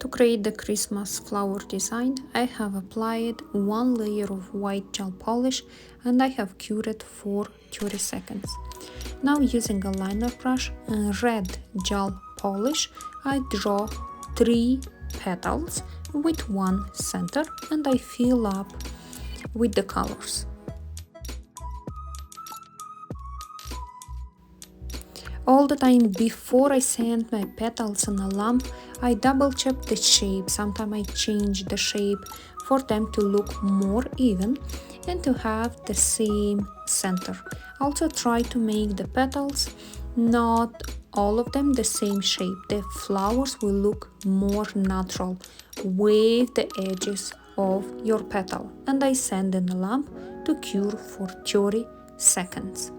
To create the Christmas flower design, I have applied one layer of white gel polish and I have cured it for 30 seconds. Now using a liner brush and red gel polish, I draw 3 petals with one center and I fill up with the colors. All the time before I sand my petals on a lamp, I double check the shape. Sometimes I change the shape for them to look more even and to have the same center. Also try to make the petals not all of them the same shape. The flowers will look more natural. Wave the edges of your petal and I sand in a lamp to cure for 30 seconds.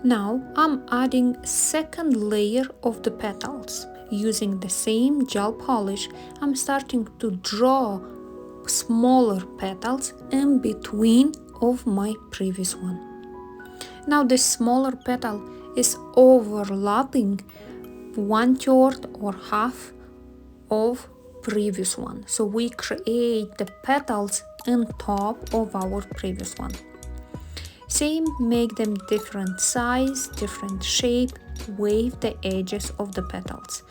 Now I'm adding second layer of the petals. Using the same gel polish, I'm starting to draw smaller petals in between of my previous one. Now this smaller petal is overlapping 1/3 or half of previous one. So we create the petals on top of our previous one. Same, make them different size, different shape, wave the edges of the petals.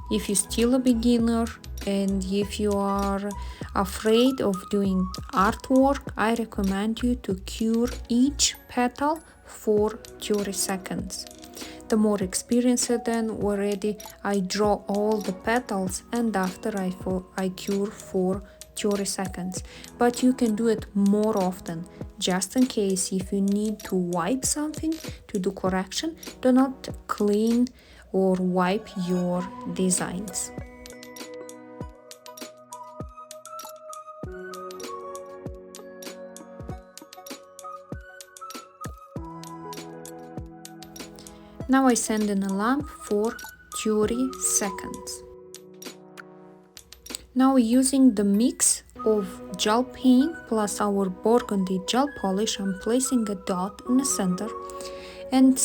If you're still a beginner and if you are afraid of doing artwork, I recommend you to cure each petal for 30 seconds. The more experienced then already, I draw all the petals and after I cure for 30 seconds. But you can do it more often, just in case if you need to wipe something to do correction, do not clean or wipe your designs. Now I sand in a lamp for 30 seconds. Now using the mix of gel paint plus our burgundy gel polish, I'm placing a dot in the center and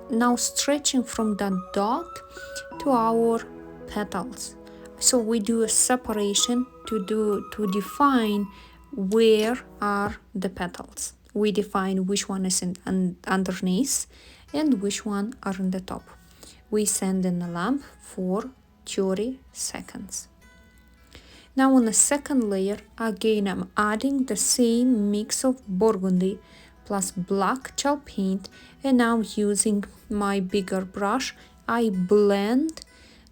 now stretching from that dot to our petals. So we do a separation to define where are the petals. We define which one is underneath and which one are on the top. We sand in the lamp for 30 seconds. Now on the second layer, again I'm adding the same mix of burgundy plus black gel paint, and now using my bigger brush, I blend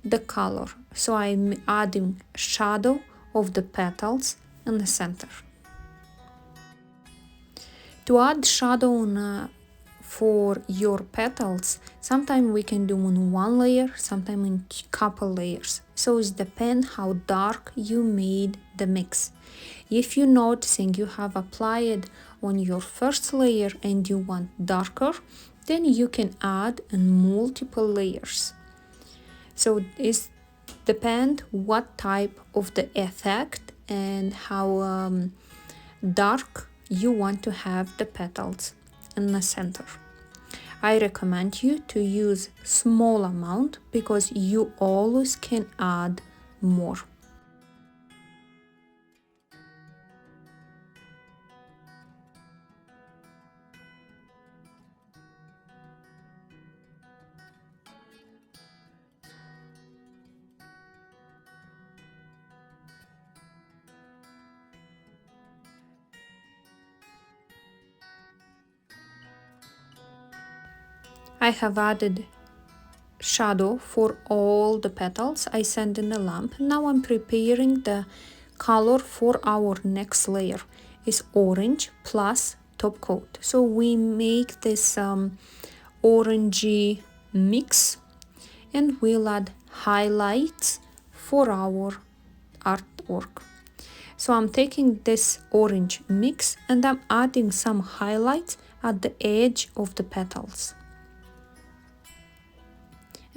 the color. So I'm adding shadow of the petals in the center. To add shadow for your petals, sometimes we can do on one layer, sometimes in couple layers. So it depends how dark you made the mix. If you're noticing you have applied on your first layer and you want darker, then you can add in multiple layers. So it depends what type of the effect and how dark you want to have the petals in the center. I recommend you to use small amount because you always can add more. I have added shadow for all the petals. I send in the lamp. Now I'm preparing the color for our next layer. Is orange plus top coat. So we make this orangey mix and we'll add highlights for our artwork. So I'm taking this orange mix and I'm adding some highlights at the edge of the petals.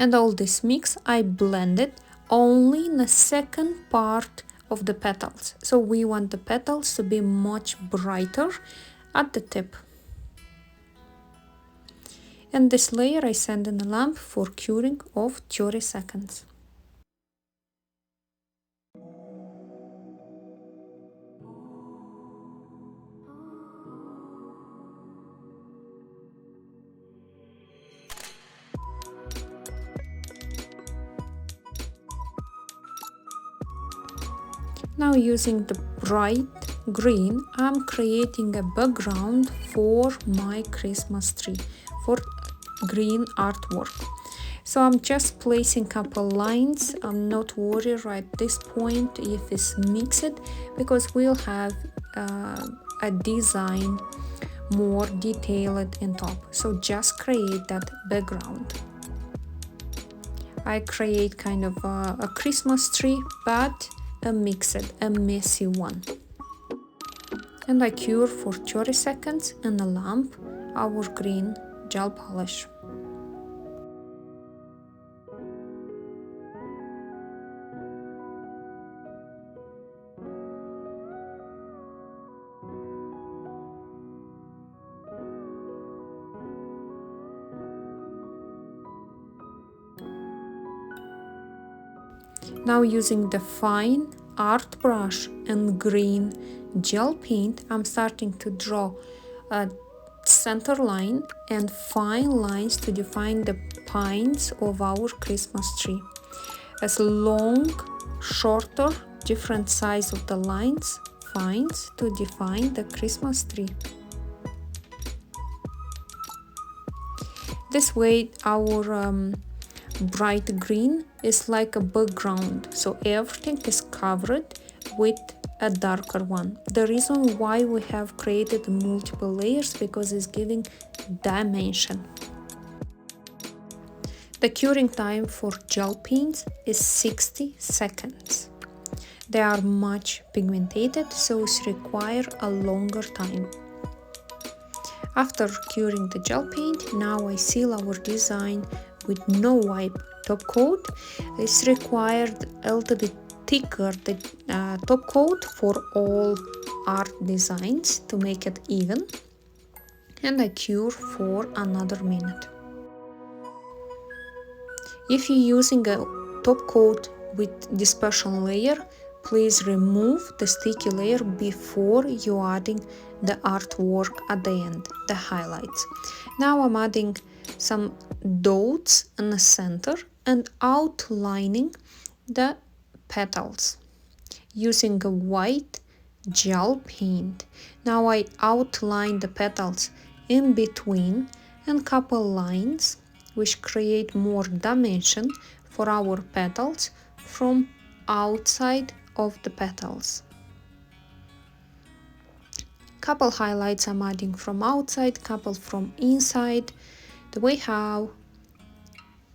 And all this mix I blended only in the second part of the petals. So we want the petals to be much brighter at the tip. And this layer I send in the lamp for curing of 30 seconds. Now using the bright green, I'm creating a background for my Christmas tree, for green artwork. So I'm just placing couple lines. I'm not worried at this point if it's mixed, because we'll have a design more detailed in top. So just create that background. I create kind of a Christmas tree, but a mixed, a messy one. And I cure for 30 seconds in the lamp our green gel polish. Now using the fine art brush and green gel paint, I'm starting to draw a center line and fine lines to define the pines of our Christmas tree. As long, shorter, different size of the lines, fines to define the Christmas tree. This way our bright green is like a background, so everything is covered with a darker one. The reason why we have created multiple layers, because it's giving dimension. The curing time for gel paints is 60 seconds. They are much pigmented, so it requires a longer time. After curing the gel paint, now I seal our design with no wipe top coat. It's required a little bit thicker the top coat for all art designs to make it even, and I cure for another minute. If you're using a top coat with dispersion layer, please remove the sticky layer before you adding the artwork at the end, the highlights. Now I'm adding some dots in the center and outlining the petals using a white gel paint. Now I outline the petals in between and couple lines which create more dimension for our petals from outside of the petals. Couple highlights I'm adding from outside, couple from inside. The way how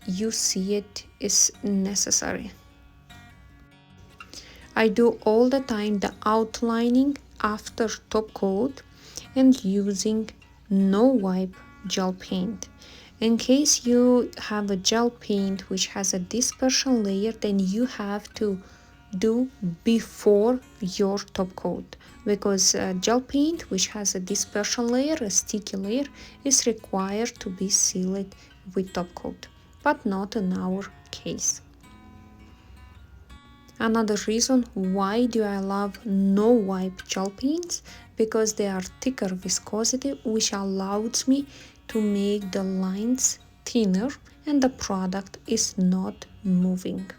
you see it is necessary. I do all the time the outlining after top coat and using no wipe gel paint. In case you have a gel paint which has a dispersion layer, then you have to do before your top coat, because gel paint which has a dispersion layer, a sticky layer, is required to be sealed with top coat, but not in our case. Another reason why do I love no wipe gel paints, because they are thicker viscosity, which allows me to make the lines thinner and the product is not moving.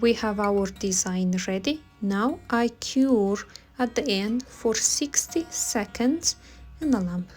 We have our design ready. Now I cure at the end for 60 seconds in the lamp.